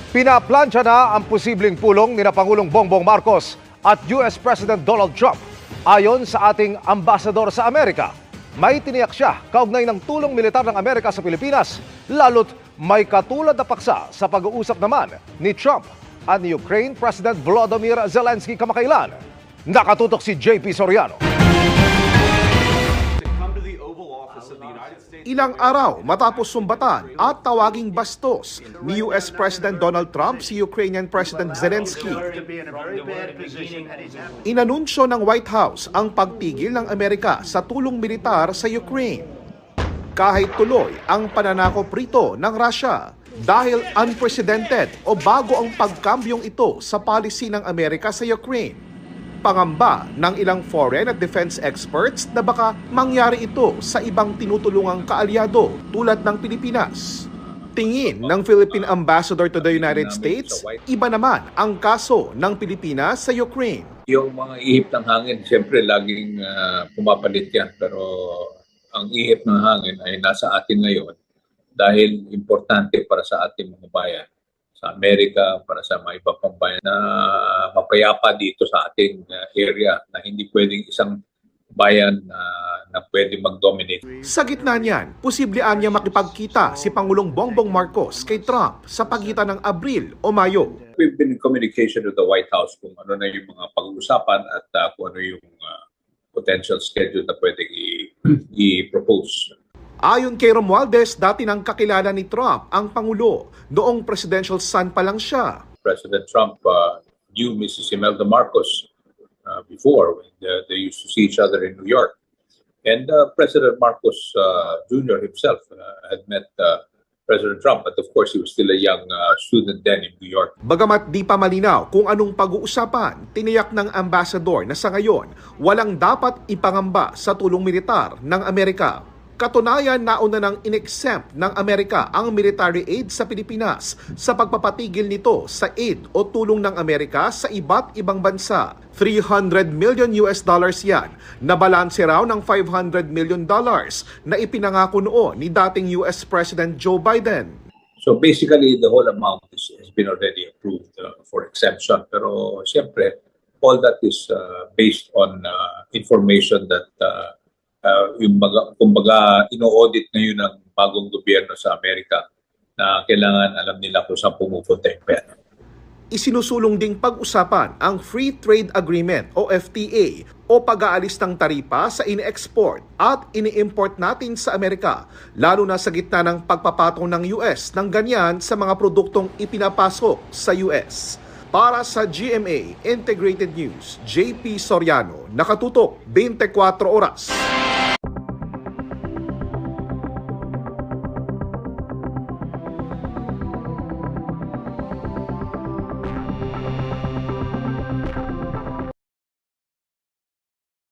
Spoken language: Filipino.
Pinaplansya na ang posibleng pulong ni Pangulong Bongbong Marcos at US President Donald Trump. Ayon sa ating ambasador sa Amerika, may tiniyak siya kaugnay ng tulong militar ng Amerika sa Pilipinas, lalo't may katulad na paksa sa pag-uusap naman ni Trump at ni Ukraine President Volodymyr Zelensky kamakailan. Nakatutok si JP Soriano. Ilang araw matapos sumbatan at tawaging bastos ni US President Donald Trump si Ukrainian President Zelensky, inanunsyo ng White House ang pagtigil ng Amerika sa tulong militar sa Ukraine. Kahit tuloy ang pananakop rito ng Russia dahil unprecedented o bago ang pagkambyong ito sa policy ng Amerika sa Ukraine. Pangamba ng ilang foreign at defense experts na baka mangyari ito sa ibang tinutulungang kaalyado tulad ng Pilipinas. Tingin ng Philippine Ambassador to the United States, iba naman ang kaso ng Pilipinas sa Ukraine. Yung mga ihip ng hangin, siyempre laging pumapalit yan. Pero ang ihip ng hangin ay nasa atin ngayon dahil importante para sa ating mga bayan. Sa Amerika, para sa mga iba pang bayan na mapayapa dito sa ating area na hindi pwedeng isang bayan na pwede mag-dominate. Sa gitna niyan, posibleng niya makipagkita si Pangulong Bongbong Marcos kay Trump sa pagitan ng Abril o Mayo. We've been in communication with the White House kung ano na yung mga pag-uusapan at kung ano yung potential schedule na pwede i-propose. Ayon kay Romualdez, dati nang kakilala ni Trump ang Pangulo. Noong presidential son pa lang siya. President Trump knew Mrs. Imelda Marcos before when they used to see each other in New York. And President Marcos Jr. himself had met President Trump, but of course he was still a young student then in New York. Bagamat di pa malinaw kung anong pag-uusapan, tiniyak ng ambassador na sa ngayon walang dapat ipangamba sa tulong militar ng Amerika. Katunayan, nauna nang in-exempt ng Amerika ang military aid sa Pilipinas sa pagpapatigil nito sa aid o tulong ng Amerika sa iba't ibang bansa. $300 million yan, na balanse raw ng $500 million na ipinangako noon ni dating US President Joe Biden. So basically, the whole amount has been already approved for exemption. Pero siyempre, all that is based on information that kumbaga ino-audit ngayon ng bagong gobyerno sa Amerika na kailangan alam nila kung saan pumupunta yung pera. Isinusulong ding pag-usapan ang Free Trade Agreement o FTA o pag-aalis ng taripa sa ini-export at ini-import natin sa Amerika, lalo na sa gitna ng pagpapatong ng US ng ganyan sa mga produktong ipinapasok sa US. Para sa GMA Integrated News, JP Soriano, nakatutok 24 oras.